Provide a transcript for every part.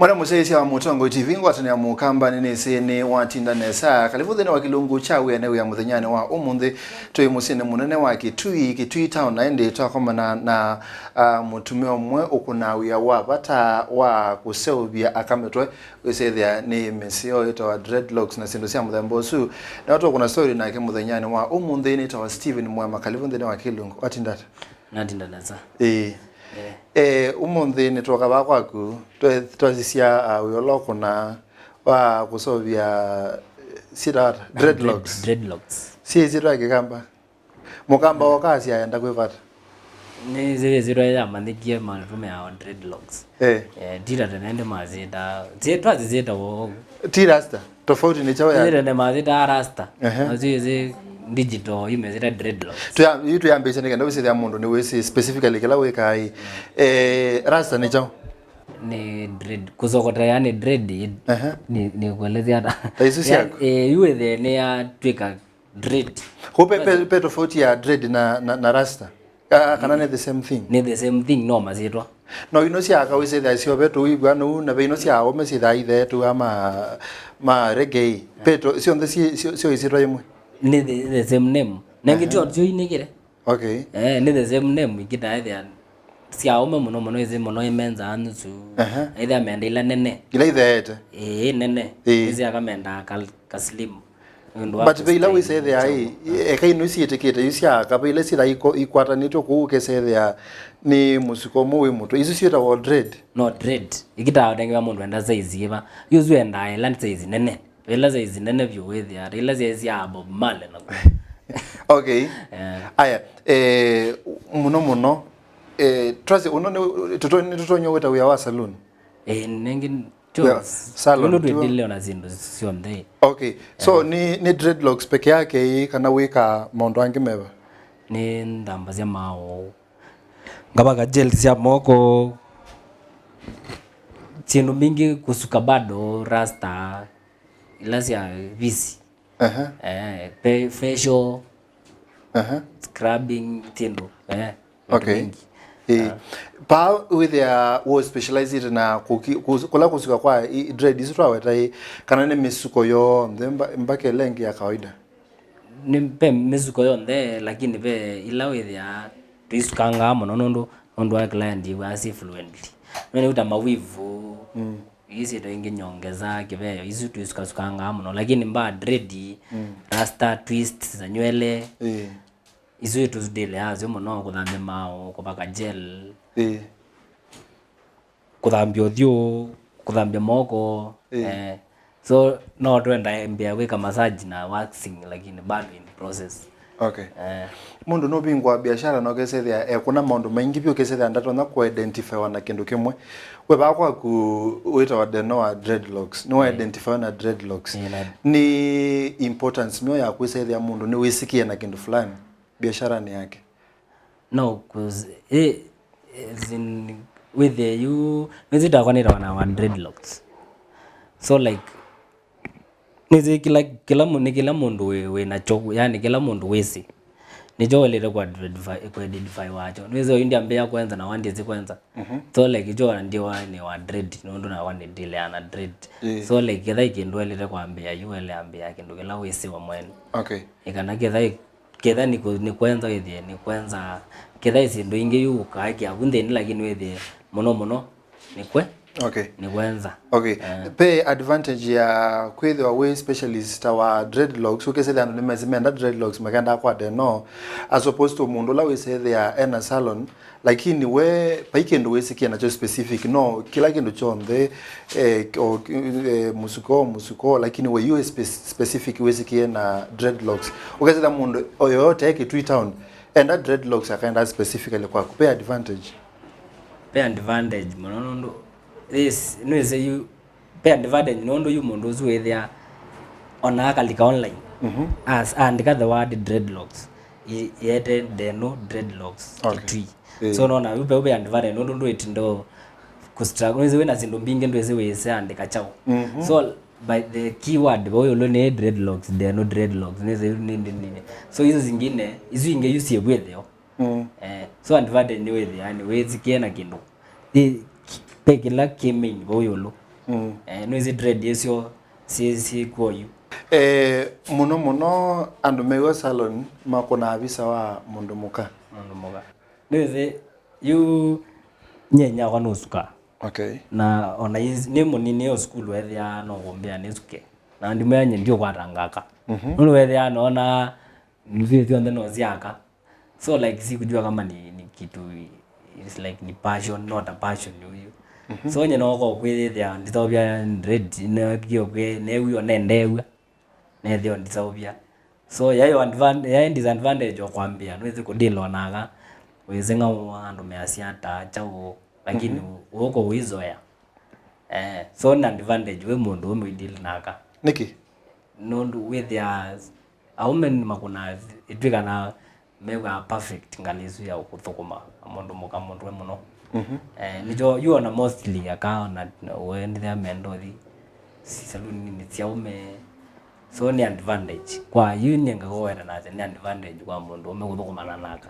Mwana museisi wa Mutongo TV ngwatani ya mukamba nene sene watinda nesa kalivuthene wa kilungu chawe enewe ya muthenyane wa umuthi tui musene munene wa kitui town na ende twakomana na mutume omwe ukunawia wa bata wa Kuseuvya akametwe wesethia ni mesio ito wa Dreadlocks na sindu cia muthembosu na watu kuna story na ke muthenyane wa umuthi ni wa Steven Mwema kalivuthene wa kilungu watindata natinda nesa umuthi ni twakaba kwaku twazisia uyoloko na wa Kuseuvya sida Dreadlocks si zira kigamba mukamba wakasi ayenda kwivata ni zero ya mandikie malume ya Dreadlocks tira tenende mazida zeta wo tirasta tofauti ni chawa ya zeta mazida rasta azizi digital imezira Dreadlocks tu ya Mbesa nigenda wese ya mundu ni wese specifically kila weka hai rasta ni chawa ni dread kuzokota yani dread ni kuelezea hata isusi yako yue the ne ya twika dread hope pe tofauti ya dread na rasta kana ne the same thing ni the same thing no mazitwa no inosi aka wese the sio beto wigwa no na be inosi awo mesi dai the tu ama ma reggae peto sio the sio isitwa yemwe ni the same name nangitwa tio inigire okay ni the same name ikita either siaume muno izi muno imenza anzu either amenda ila nene ila ithete nene izi akamenda kaslim but be ila we say there ai eka inosi etekete yusia ka be ila sira ikwata nito ku ke say there ni musiko muwe muto izi sio ta dread no dread ikita ndenge mundu enda saiziva yuzu enda ila saizi nene ila saizi nene vyo with ya ila saizi ya Bob Marley na okay aya muno trust unone tutonyo weta wa salon nengi salon ndio na zindu sio mdei okay so ni Dreadlocks peke yake kana wika mondo angimeva ni ndamba cia mao ngabaga gel cia moko chindu mingi kusuka bado rasta ila cia visi facial scrubbing tindu okay pa with their was specialized na kula kusuka kwa dread isitwa weta kana ne misuko yo mbake lengi ya kawaida ni pe misuko yo nde lakini pe ila with ya tuisukanga mono ndo wa client wa si fluently mimi uta mawivu hizi ndo ingi nyongeza kibeyo hizi tuisukanga mono lakini mba dread rasta twist za nywele izo tuzidele azo muno kuthambia mao kupaka gel kuthambia thio kuthambia moko so no twenda mbia weka massage na waxing lakini bado in process okay mundu no bingwa biashara no kesethia kuna maundu maingi byo kesethia ndato na ku identify wana kindu kimwe we ba kwa ku wita wa deno wa Dreadlocks no identify na Dreadlocks ni importance myo ya kusethia mundu ni wisikie na kindu fulani biashara ni yake no cause in with the you visit akonira wana Dreadlocks so like nizi kila mundu we na choku yani kila mundu wesi nijo ile kwa identify wacho nizo india mbea kwanza na wandi zikwanza so like jo ndio ni wa dread ndo na wandi deal ana dread so like kedha ikindo ile kwa mbea yule ambea kindu kila wesi wa mwene okay ikana kedha ni kwanza wethie ni kwanza kedha isi ndo inge yu kaaki agunde ni lakini wethie muno ni kwe okay ni kwanza okay pe advantage ya kwethwa we specialist wa Dreadlocks ukese than ni mezimenda Dreadlocks makanda kwa no as opposed to mundu la we say there in a salon lakini we paikendo we sikia nacho specific no kila kindu chonde musuko lakini we you specific we sikia na Dreadlocks ukese than mundu oyote yake Kitui town and that Dreadlocks akaenda specifically kwa kupea advantage muno this no is you pay advantage no you mundu uzu wethia ona akalika online as and the word Dreadlocks yete deno Dreadlocks Kitui so no na ube advantage no ndo itindo kustruggle nizo wena zindu mbinge ndo eze wese andika chao so by the keyword boyo lo ne Dreadlocks deno Dreadlocks nizo nini so hizo zingine hizo inge use wethio so advantage ni wethia yani wezi kiena kindu pekila kemin boyolo no izi dread yesio si kuoyu muno andu mego salon makona visa wa mundu muka no izi you nyenya kwa nusuka okay na ona ni munini yo school wethia no gombea nisuke na ndimenye ndio kwatangaka no wethia naona nivyo no ziaka so like si kujua kama ni kitu it's like ni passion not a passion you so nye no ko kwithia nditobia dread ne kio kwe ne uyo nendewa ne thio nditobia so yayo disadvantage okwambia no ithi kudilo naga wizinga wandu measiata chao lakini uko wizoya so na advantage we mundu umwe deal naka niki nondu withia aumen makuna itwikana mewa perfect ngalizu ya ukuthukuma mundu muka mundu we muno nijo you on mostly akaona when they mendothi saluni ni tiaume so ni advantage kwa union ngawera na ni advantage kwa mundu umeguthukumana naka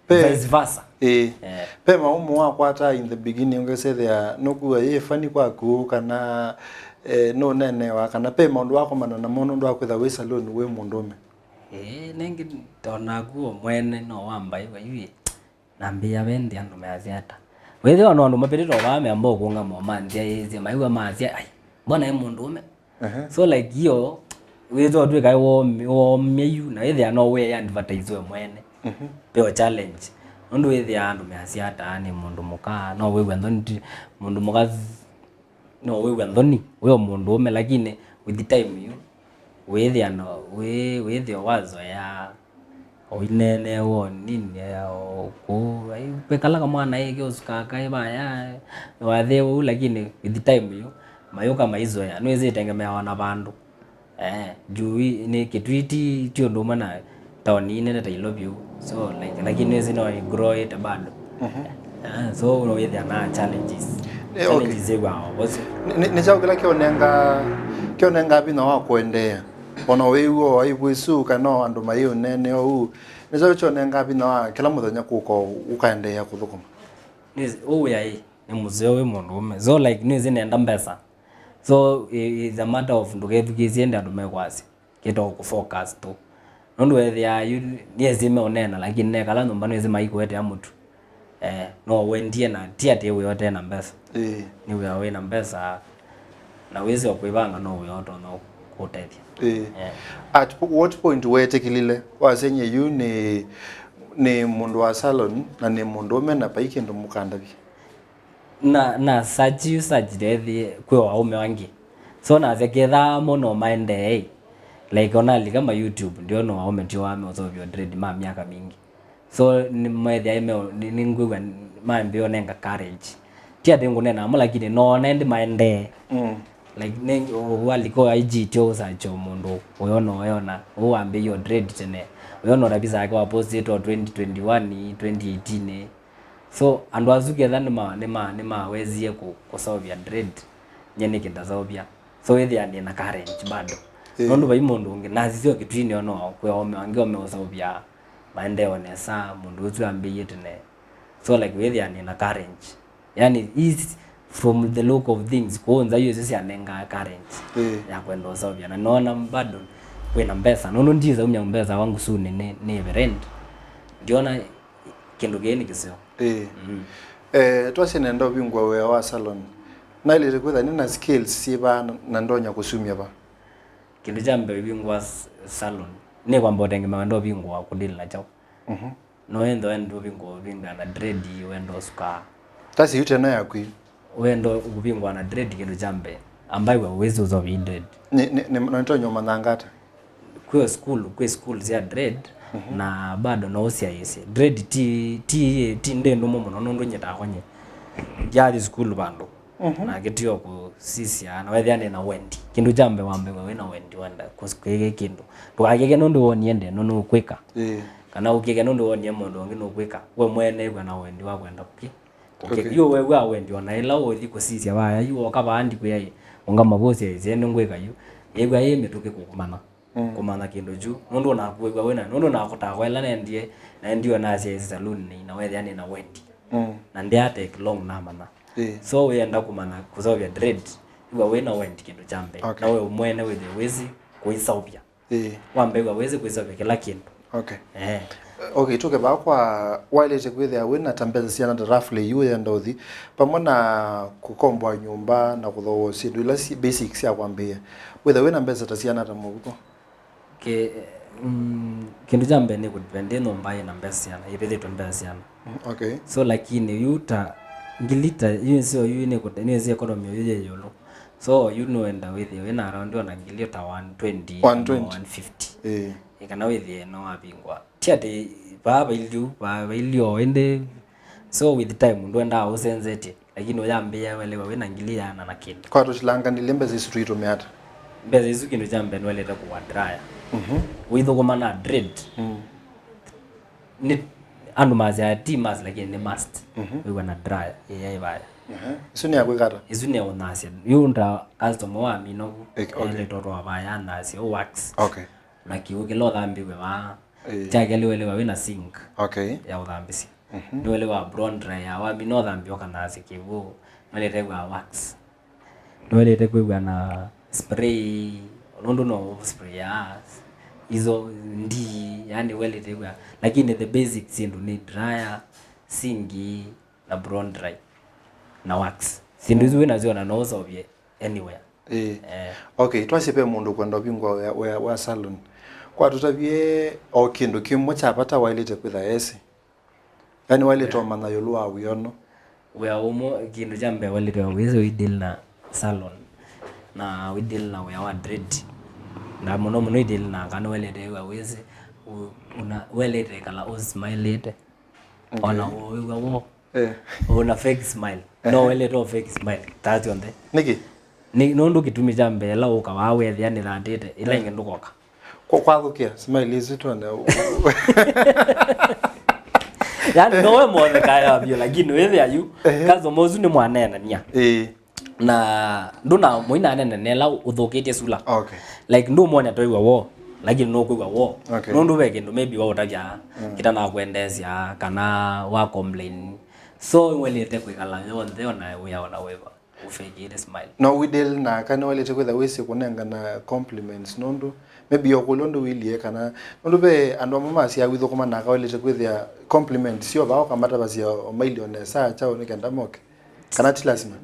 vice versa pe maumu wakwa hata in the beginning ungesethia nokuwa fani kwaku kana no nene wa kana pe mundu wako manana mono ndo akwitha we salon we mundu ume nengi tona guo mwene no wamba iwe nambia wendi andu meaziata wewe ono ndo mapirito wame ambao kunga momandia hizi maiwa mazia ai mbona mundu ume so like yo wewe ndo kai wo meyu na wewe no we advertise we mwene peo challenge ndo wewe andu meaziata ni mundu muka no wewe ndo mundu muka no wewe ndoni wewe mundu ume lakini with the time you wewe ano wewe wazo ya oinene wo nini ya ko ai pekala kama mwana yake usuka ibaya watheu lakini with the time you mayoka maizo ya nweze tengemea wana bandu juu ni kitwiti tio ndo maana tawni nene ta I love you so like lakini nweze no grow it bado so no with na challenges wao ni chao kila kionenga bino wa kuendea ona wewo aibwisu kana andu mayo nene o nizo chonenga bino kila muthenya kuko ukaendea kuthukuma ni yai ni muzeo we mundu ume so like ni zinenda Mbesa so it's a matter of ndugethukizie andu mekwasi kito ku focus tu nondu wethia ni zime onena lakini ne kala nyumba ni zima ikwete ya mutu no wendie na tiate we yote na Mbesa ni we na Mbesa na wezi okwibanga no we yote no kutethia at what point wetekilile wasenye you ni mundu wa salon na ni mundu ume na paiki ndo mukanda bi na search dethi kwa aume wangi so na zeketha muno maende like onali kama YouTube ndio no aume ndio wame uzovyo dread ma miaka mingi so ni mwethia ime ni ngugwa maambio nenga courage tia dengu nena lakini no nende maende like nengi waliko IG choza cho mundu uyona uambe yo dread tene uyona rabisa yake wa post yetu 2021 2018 so andu azuke than ma wezie kusovya dread nyene kindazobia so wethi ani na courage bado nondu bai mundu ungi nazizio kitwini ono kwa ome wangi omeusovya maendeo nesa mundu uzu ambiye tene so like wethi ani na courage yani is from the look of things kuonza hiyo sisi anenga courage ya kwenda usovya na naona bado kwena Mbesa nono ndiza umya Mbesa wangu sune ni verend ndiona kindu geni kisio twasene ndo bingwa we wa salon na ile kwetha nina skills siba na ndonya kusumia ba kindu jambe bingwa salon ni kwamba utengema ndo bingwa kudili na chao no endo bingwa na dread wendo suka tasi yute na yakwi wendo ubingwa na dread kindu jambe ambaye uwezi uzovi dread ni ntonyo manangata kwa school zia dread na bado no cia yesi dread ti ndendo muno nondo nyeta konye ya school bando na getio ku sisi ana wethiane na wendi kindu jambe wambe we na wendi wanda kusikege kindu tukagege nondo woniende nono kwika kana ukige nondo wonie mundu ngi no kwika we mwene gwa na wendi wa kwenda kuki yo we wa wendi ona ila othi ku sisi baya yu okabandi kwe yai unga mabosi yene ngweka yu yegwa yeme tuke kukumana kumana kindu ju nondo na kuigwa wena nondo na kutakwela na ndio na cia salon ni na wethiane na wendi na ndia take long na mana So we enda kumana Kuseuvya dread iwa wena went kindu chambe na we umwene withe wezi kuisauvya wambe wezi kuisauvya kila kindu okay tuke ba kwa wile kwithe wina tambeza ciana da roughly you and othi pamona kukombwa nyumba na kuthowo sindu ila basics ya kwambia withe wina mbeza ta ciana ta mubuko kindu chambe ni kudepende no mbaye na mbesa ciana ibethe to mbesa ciana so lakini yuta ngilita sio yune kuteneza economy yeye yolo so you know enda with you in around on ngilio ta 120 150 ikana with you no abingwa tiate baba ilio ende so with the time ndo enda usenzete lakini oyambia wale wena ngilia na kindu kwa tushilanga ndilembe zisu tuito meata mbeza isu kindu jambe nwele ta kuwa dryer witho komana dread ni andu mazia timas lakini ni must we wana dryer ibaya isuni ya kwikata isuni ya unasia yunda customer wa mino ele toro abaya nasi o wax na kiuke lo dhambi we ba chagele we na sink ya udhambisi wele wa brown dryer wa mino dhambi okanasi kivu wele tegwa wax wele tegwa na spray no spray hizo ndi yani wele tegwa lakini the basics ndio ni dryer singi na brown dry na wax sindu hizo winaziona no Kuseuvya anywhere okay twasipe mundu kwenda bingwa wa salon kwa tutabie okindu kimwe chapata wailete kwitha ese yani wailete omana yolwa wiyono we umo kindu jambe walete wawezo idil na salon na widil na we wa dread na muno idil na kana walete waweze una walete kala o smile ona wo una fake smile no wele to fake smile tati onde niki ni nondo kitumi jambe la ukawawe yani landete ila ingendo koka kwa thukia smile izi tuone yani no we mo kaya bio lakini wewe ayu kazo mozu ni mwanene nia na nduna moina nene nela uthokete sula like ndo mwana toiwa wo lakini no kuiwa wo nondo weke ndo maybe wa utabya kitana kuendezya kana wa complain so welete kwikala yonde ona uyaona wewa ufekire smile no we deal na kana welete kwitha wese kunenga na compliments nondo maybe yokulondo wilie kana nondo be ando mama sia witho kuma na welete kwitha compliments sio bao kamata basia o million sa chao ni kenda moke kana tilasima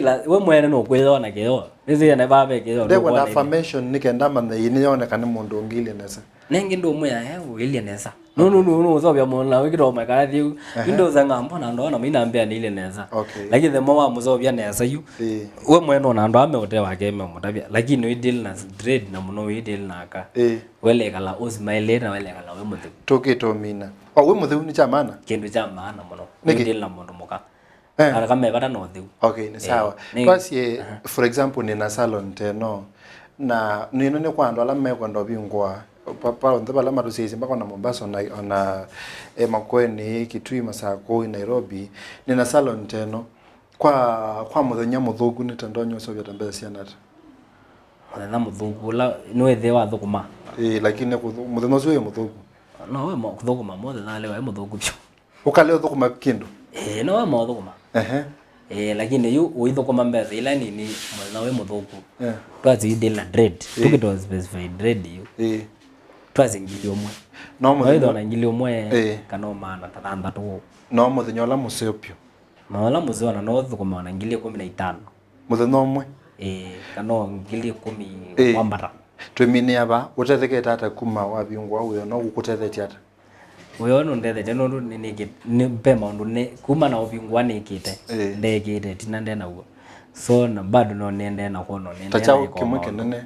la we mwene no kwithona kio nizi na babe kio de kwa affirmation ni kenda man yini yone kana mundu ngile nesa nengi ndo mwe ile nesa no Kuseuvya mona wikiro makara thiu ndo zanga mbona ndo na mina ambia ni ile nesa lakini the more Kuseuvya nesa yu we mwene na ndo ame ote wake me mutabia lakini we deal na dread na muno we deal na aka wele kala osmile na wele kala we muthu tokito mina we muthu ni cha maana kindu cha maana muno we deal na mundu muka ara kama bada no thiu ni sawa twasi for example ni na salon teno na nino ni kwando ala me kwando bingwa papa ndo bala marusi mpaka na Mombasa na Makweni Kitui Masako Nairobi ni na salon teno kwa muthenya muthugu ni tandonyo Kuseuvya tambeza cianata na muthugu la no ethe wa thukuma lakini muthenya ucio muthugu no we mo thukuma mothe na lewa muthugu pio ukale thukuma kindu no we mo thukuma lakini yu uithukuma mbeza ila nini na we muthugu twazi deal na dread tukito specify dread yu twazi ngilio mwe no muthenya na ngilio mwe kana maana tatanda tu no muthenya la Kuseuvya no la Kuseuvya no thukuma na ngilio 15 muthenya umwe kana ngilio 10 kwambara twimini aba utetheke tata kuma wa bingwa uyo no gukutethetia ata uyo no ndethe no ni pema ndo ne kuma na ubingwa nikite ndekite tina ndena ugo so na bado no nende na kono nende tachao kimwe kenene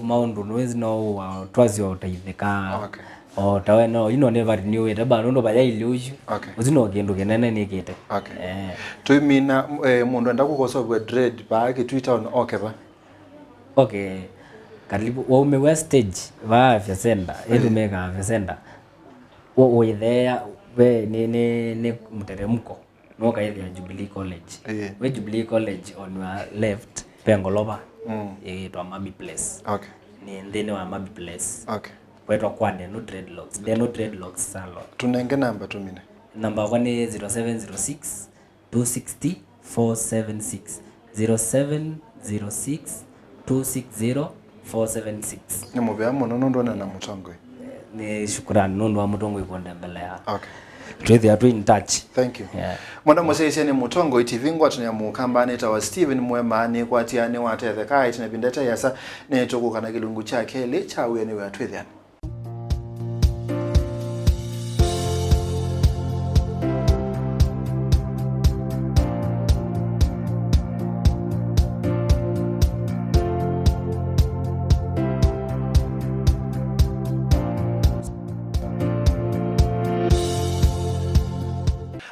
maundu nwezi no twazi utaithika tawe no ino never renew it ba ndo baya illusion uzino kindu kenene nikite twimina mundu enda kukosoa dread ba ki Twitter on ba karibu waume wa stage va afya center mega afya center we there we ni mteremko no ka ile Jubilee College we Jubilee College on your left pengoloba to Mabi place ni ndene wa Mabi place wetu kwa no dreadlocks salon tunenge namba tumine namba 1 0706 260 476 0706 260 476. Ni Mivea muno ndona na Mutongo. Ni shukrani nundu wa Mutongo ikonde mbele ya. Okay. Twethe in touch. Thank you. Yeah. Mwana musese ni Mutongo itivingwa tunyamukamba neta wa Steven Mwema ni kwatiane watete kai tinabindeta yasa ne tokukana kilungu chake le chawe ni wa twethe.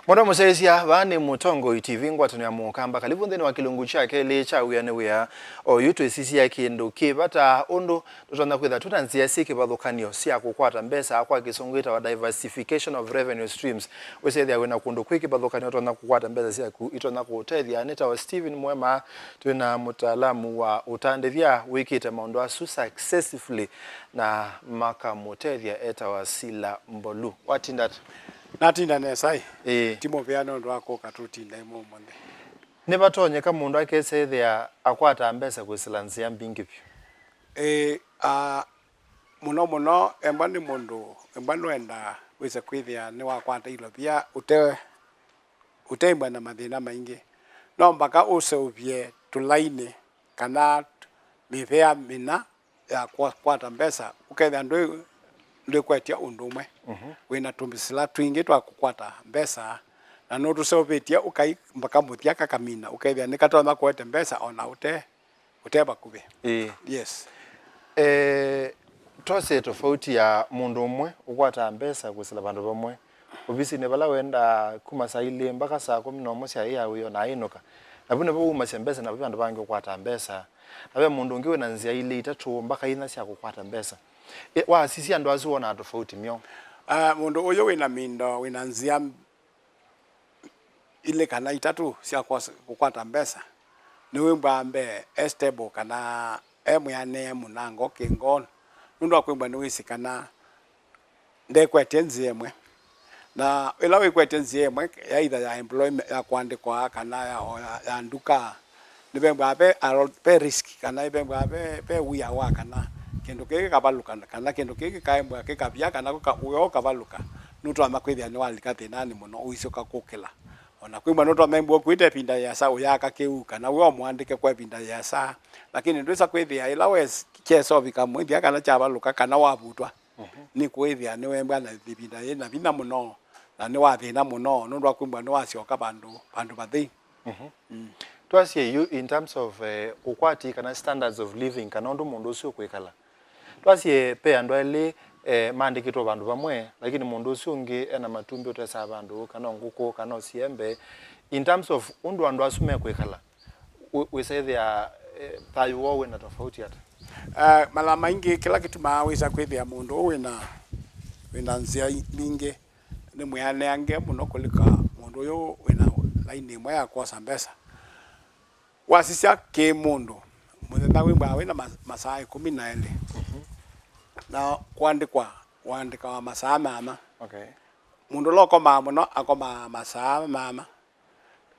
Mwana musesia vane Mutongo itivingwa tunyamukamba kalibu ndeni wa kilungu chake le chawe ni wa o yutu sisi yake ndo kibata ondo tutanda kwitha tutanzia Kivathukanyo sia kukwata Mbesa akwa kisongwita wa diversification of revenue streams wesethia wena kundu Kivathukanyo tutanda kukwata Mbesa sia ku itona kutethia neta wa Steven Mwema tuna mutaalamu wa utandithia wikite maondo asu successfully na maka mutethia eta wa Sila Mbolu watindata natinda nesai timo vyano ndo ako katutinda imo monde ne batonye ka mundu akesethia akwata Mbesa kwisilanzia mbingi pyo muno embani mundu embano enda wise kwithia ni wakwata ilo pia utemba na mathina maingi no mpaka useuvye tulaini kana Mivea mina ya kwata Mbesa ukethia ndu kwetia undumwe wina tumbisila twingi twa kukwata Mbesa na no tuseovetia ukai mpaka muthia kakamina ukethia nikatona kwete Mbesa ona uteba kuve yes tose tofauti ya mundu umwe ukwata Mbesa kwisila bandu bamwe obisi ne bala wenda kumasaile mpaka saa 11 cia yawe na inuka nabune bo uma Mbesa na bandu bangi ukwata Mbesa nabe mundu ngiwe na nzia ile itatu mpaka ina cia kukwata Mbesa wa sisi ando azuona tofauti myo mundu uyo wina mindo wina nzia ile kana itatu cia kukwata Mbesa niwe mbambe stable kana emuyane munango kingon nundu akwimba niwisi kana ndekwete nziemwe na ila wekwete nziemwe ya either ya employment ya kwandikwa kana ya nduka nibemba be risk kana ibemba be wiya wa kana kendo keke kabaluka kana kendo keke kaembwa ke kabya kana ko uyo kabaluka nuto amakwithia ni walika thinani muno uicoka kukila ona kwimba nuto amembo kwite pinda ya sa uyaka keuka na uyo mwandike kwa pinda ya sa lakini ndwisa kwithia ila wes cheso bikamwithia kana chabaluka kana wabutwa ni kwithia ni wemba na pinda yena bina muno na ni wathina muno nundu akwimba ni wacoka bandu bathi twasie you in terms of ukwati kana standards of living kana ndo mundu ucio kwikala twasie pe andu ele mandikitwa bandu bamwe lakini mundu ucio ngi ena matumbi utesa bandu kana nguko kana osiembe in terms of undu andu asume kwikala we say there tayu wo wena tofauti ata mala maingi kila kitu maweza kwithia mundu wina nzia mingi ni muyane ange muno kulika mundu yo wina line imwe ya kwa Mbesa wasisya ke mundu muthenya wimba wina masaa 12 na wandika wa masaa mama mundu loko muno akoma masaa mama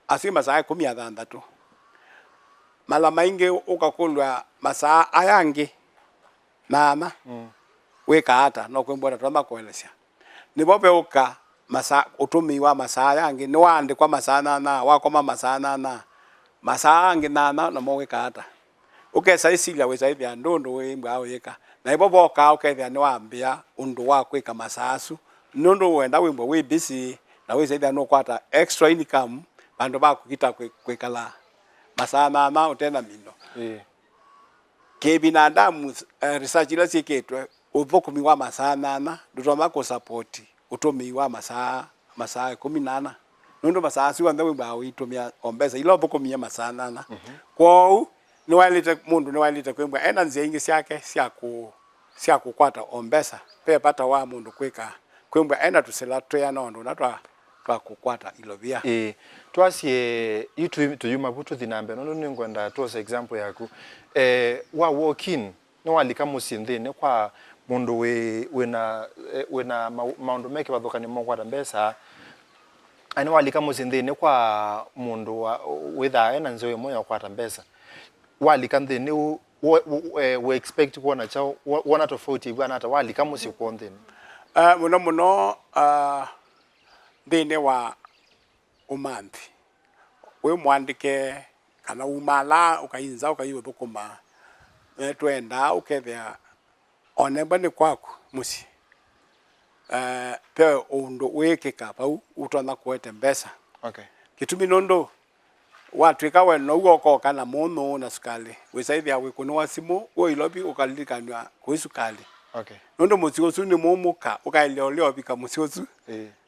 asi masaa 16 mala maingi ukakulwa masaa ayangi mama weka hata no kwimbora twamba kuelesya nibope uka masaa utumiwa masaa yangi ni wandikwa masaa na wakoma masaa na masaa nginana na moweka hata ukesa isila weza ithia ndundu wimbwa weka na ibobo ka ukethia ni wambia undu wa kwika masaasu nundu wenda wimbwa we busy na weza ithia no kwata extra income bandu ba kukita kwikala masaa mama utena mindo ke binadamu research ila siketwe ubokumiwa masaa nana ndutoma ku support utumiwa masaa 18 nundu masaa si wanda wimbwa witumia Mbesa ilo bokumia masaa nana kwao ni walite mundu ni walite kwimbwa ena nzia ingi syake sia kukwata Mbesa pe pata wa mundu kwika kwimbwa ena tusela twa nondo na twa kukwata ilovia twasie yitu tuyuma butu thinambe no ningwenda tose example yaku wa walking no walika musindine kwa mundu wena maundu meke bathukani mokwata Mbesa ani walika musinthini kwa mundu witha ena nzoe moyo kwata mbesa walika nthini we expect kuona chao wana tofauti bwana hata walika musi kwa nthini muno thini wa umanthi we mwandike kana umala ukainza ukaiwe thukuma twenda ukethia onemba ni kwaku musi pe undu wikika pau utona kwete mbesa okay kitumi nondo watwika we no ugo kana muno na sukali wisaithia wikunwa simu wo ilobi ukalikanwa kuisukali okay nondo musio su ni mumuka ukaile olio bika musio su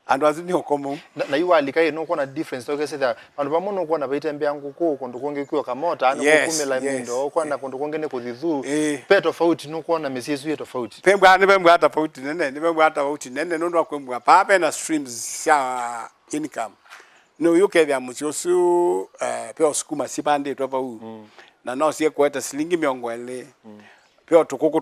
andu azini okomo na yu alika ino kuna difference toke sitha andu pamono kuna baitembea nguku kundu kungi kyo kamota anu kukumela mindo kuna kundu kungi ne kuthithu pe tofauti no kuna mesisu ye tofauti pembwa tofauti nene pembwa tofauti nene nondo akwembwa pape na streams ya income no yuke vya musio su pe osukuma sipande topa u na no sie kweta silingi miongwele pe tukuku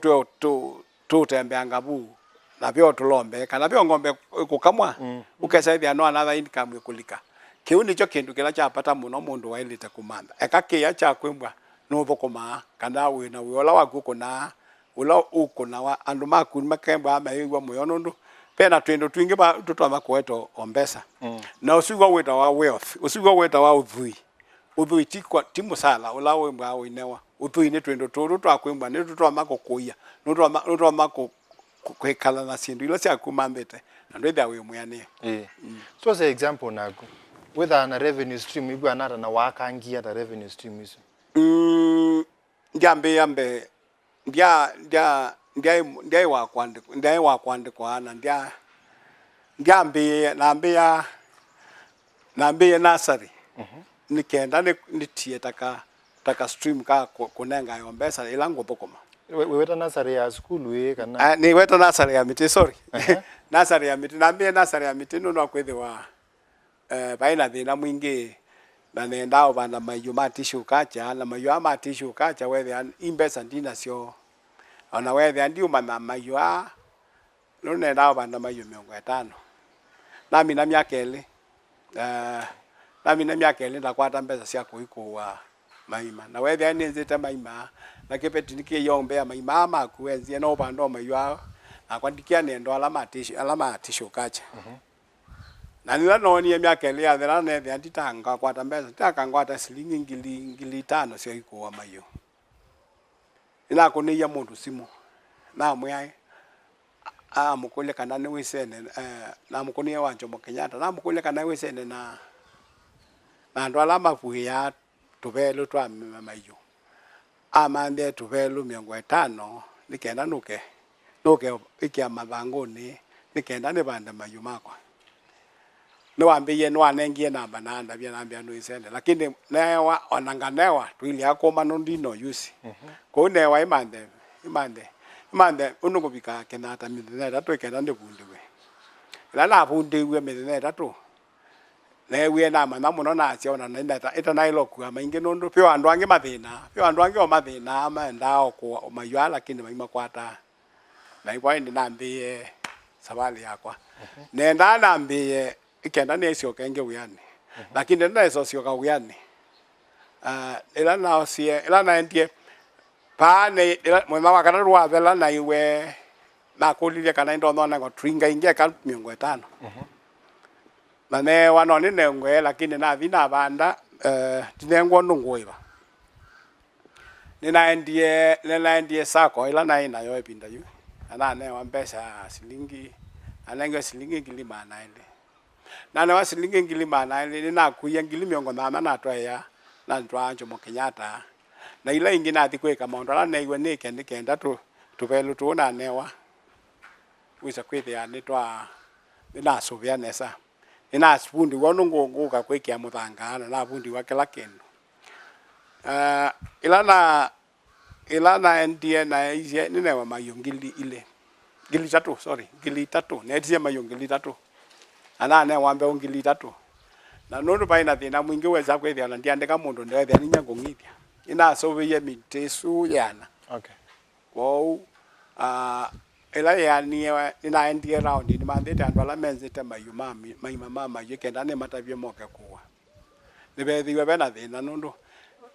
tu tembea ngabu na pia tulombe kana pia ngombe kukamwa ukesaithia no another income kulika kiu nicho kindu kila chapata muno mundu wailite kumanda ekakia cha kwembwa no thukuma kana wina wiola waku kuna ula ukuna wa andu maku makembwa amaigwa muyo nundu pena twendo twingi ba tutwa kweto ombesa na usigwa weta wa wealth usigwa weta wa uthui tikwa timusala ula wembwa winewa uthui ni twendo turu twakwembwa ni tutwa makokuya nutwa mako kwekala na sindu ilo sia kumambete and whether we muyane so as example naku whether ana revenue stream ibu anata na wakangia ta revenue stream iso yambe ndia wa kwande kwa ana ndia nambe nasari nikenda ni tie taka stream ka kunenga yombesa ilango pokoma weta nasari ya school we kana ni weta nasari ya miti sorry nasari ya miti nambe nasari ya miti no kwethiwa baina thina mwingi na nendao bana mayu matishu kacha na mayu amatishu kacha wethe imbesa ndina sio ona wethe ndi uma mayu no nendao bana mayu 50 nami na myakeli ndakwata mbesa cia kuikuwa maima na wethe ni nzite maima na kipeti nikiyombe ya maima makuenzie no bando mayu akwandikia nendo alama tishu kacha na nila noni myakeli ya thera ne nditanga kwata mbesa takangwata silingi ngili 5 cia ikuwa mayu ina kuniya mundu simu na mwe mukule kana ni wisene na mukuni wa Jomo Kenyatta na mukule kana wisene na ndo alama puya tuvelu twa mayu amande tuvelu 50 nikenda nuke ikia mabangoni nikenda ne banda mayu makwa no ambiye no anengie namba nanda bya nambia no isende lakini newa onanganewa twili akoma no ndino yusi ko newa imande unugubika kenata midene tatu ikenda ndibundiwe la bundiwe midene tatu newe na mana muno na aciona nenda ita nailo kwa maingi nundu pyo andu ange o mathina amenda ko maywa lakini maima kwata na ipo ndi nambiye sabali yakwa nenda nambiye ikenda ni sio kenge uyani lakini nenda eso sio ka uyani ila na ndie pane mwana wakana ruwa vela na iwe na kulilia kana ndo nona ngo tringa ingia ka 50 na ne wanoni nengwe lakini na vina banda tinengwa ndungwiba ninaendie sako ila na ina yo epinda yu ana ne wa Mbesa silingi anenge silingi ngili mana ile na ne wa silingi ngili mana ile nina kuya ngili miongo na atwa ya na ntwa Jomo Kenyatta na ila ingi na thikweka maundu ala ne iwe ne kenda tuvelu tuona newa wisa kwithia ni twa na sovia nesa ina spundi wonu nguka kwekia muthanga na bundi wa kila kindu ila na ndie na izie nine wa mayungili ile ngili 3 na izie mayungili 3 ana ne wambe ngili 3 na nundu baina thina mwingi weza kwithia na ndiandika mundu ndethia ni nyango ngithia ina sovia mitesu yana okay wow ela ya niwe ninaendie round ni mandete andu ala menzete mayu mama yikenda ne matavye moke kuwa nibethiwe bena thina nundu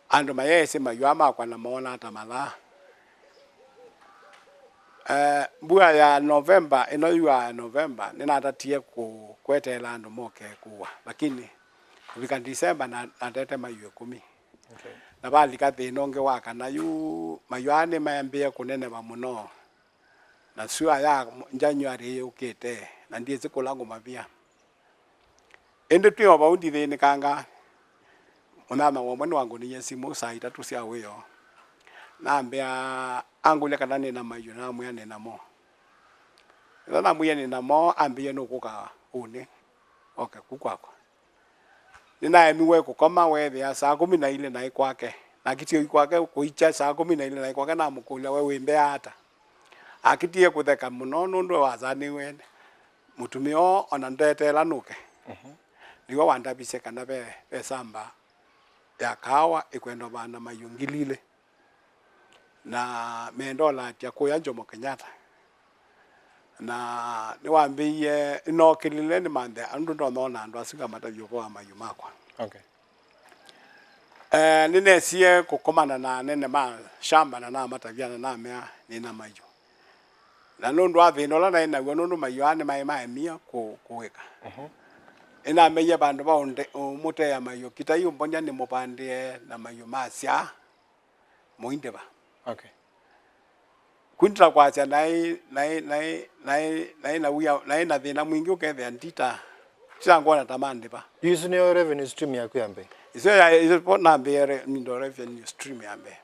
andu mayese mayu amakwa na mona atamala bua ya November ino ya November ninatatie kwetela andu moke kuwa lakini vika December na atete mayu 10 okay na bali ka thina nge waka na yu mayu ane mayambia kunene ba muno na sua ya January ukete na ndiye zikulango mabia ende tuyo baundi thini kanga onama wamwe wangu ni yesimu saa 3 cia wiyo na ambia angule kana ni na mayu na muyane na mo na muyane na mo ambia no kuka une okay kukwako nina emiwe kukoma wewe ya saa 12 na ikwake na kitio ikwake kuicha saa 12 na ikwake na mukula wewe mbea hata akitie kutheka muno nundu wazani wene mutumio ona ndetela nuke niwo wandabise kana be samba ya kawa ikwendo bana mayungilile na mendola tia kuya Jomo Kenyatta na niwambiye inokilile ni mande andu ndo nona andu asiga matavyo kwa mayu makwa okay ninesie kukomana na nene ma shamba na matavyana na mea nina mayu na nundu athinola na ina nundu mayu ane maemia kuweka ina meya bandu ba mute ya mayu kitayu mbonya ni mupandie na mayu masya muinde ba okay kwintra kwacha na uya na thina mwingi ukethia ndita ngona tamande ba yusu ni revenue stream yaku yambe iso na mbere mindo revenue stream yambe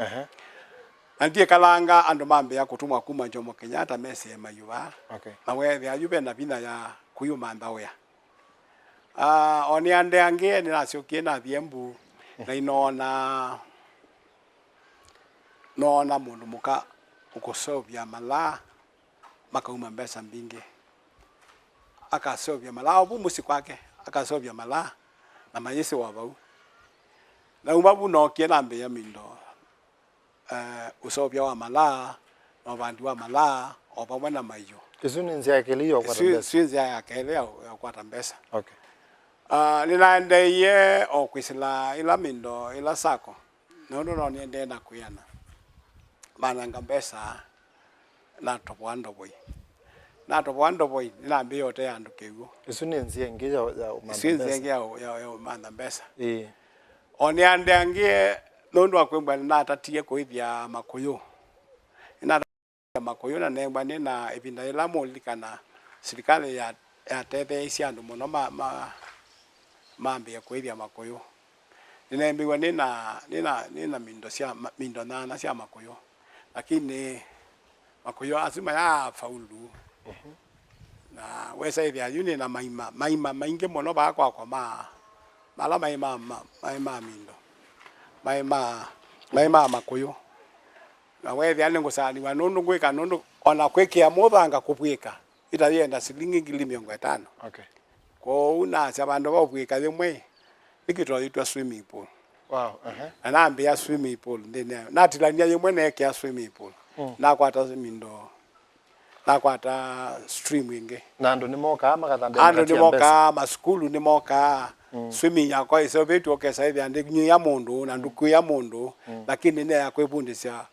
andie kalanga andu mambe ya kutumwa kuma Jomo Kenyatta mese mayuwa okay na wewe ayube na bina ya kuyuma ndawya oni ande ange ni nasiokie na thiembu na inona mundu muka Kuseuvya mala makauma Mbesa mbingi akaseuvya mala obu musi kwake akaseuvya mala na mayesi wabau na umabu no kiena mbe ya mindo useuvya wa mala na bandu wa mala oba na mayo isuni nzia yakeli yo kwa Mbesa sinzia yakeli ya kwa Mbesa okay ninaende ye okwisila ila mindo ila sako no niende na kuyana mana Mbesa na topwando boy nilambe yote yandu kegu isuni nzia ngeja ya umanda Mbesa oni ande angie nondu akwemba na tatie kuithia makuyu ina makuyu na nemba ni na ibinda ila mulikana serikali ya tete isi andu muno mambe kuithia makuyu ninembiwa nina mindo na cia makuyu lakini makuyu asima ya faulu na wesa ithia yuni na maima maingi muno bakwa kwa mala maima mindo maima makuyu na wewe ane ngusani wa nundu gwika nundu ona kwekia muthanga kupwika itayenda silingi 50,000 okay ko una cha bandu ba kupwika thimwe ikito yitwa swimming pool wow ana ambia swimming pool ndene natilania yemwe na yake swimming pool na kwata mindo na kwata stream inge na ndo ni moka ama kathambia ando ni moka maskulu ni moka swimming yako iso betu okesa hivi ande nyu ya mundu na nduku ya mundu lakini ne yakwe bundisya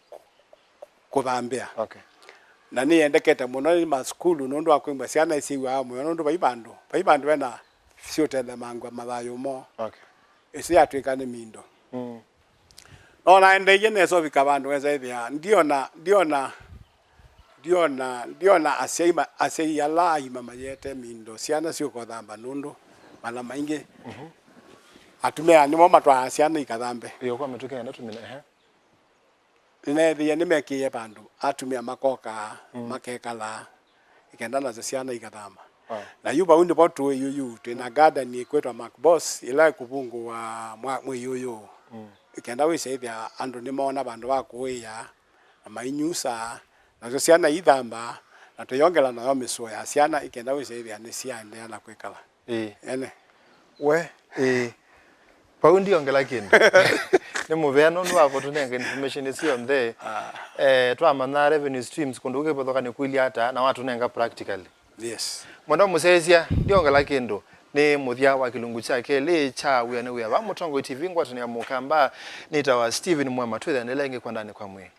kuthambia okay na ni endekete muno ni maskulu nundu akwimba ciana isiwa amwe nundu baibandu bena ciotele mangwa mathayo mo okay isi atwika ni mindo ona endeje neso bikabandu weza hivi ndiona asei ala imama yete mindo ciana ciuko thamba nundu mala maingi atumia ni mo matwa ciana ikathambe iyo kwa metuke enda tumina thia nimekie bandu atumia makoka makekala ikenda na ciana ikathamba na yuba undi botu yuyu tena garden ikwetwa Macboss ila kubungu wa mwe yuyu ikenda wise ithia andu ni mona bandu bakuya na mainyusa na ciana ithamba na tuyongela nayo misuya ciana ikenda wise ithia ni ciana na kwikala ene we paundi ongela kindu ni Mivea no wavo tunenge information is on there twamana revenue streams kunduke pothokani kwili hata na watu nenga practically. Yes. Mondo musesia ndionga la kindu ni muthia wa kilungu chake li cha wia ne wia ba Mutongo TV ngwatani ya mukamba nitawa Steven Mwema twitha nelenge kwa ndani kwa mwe.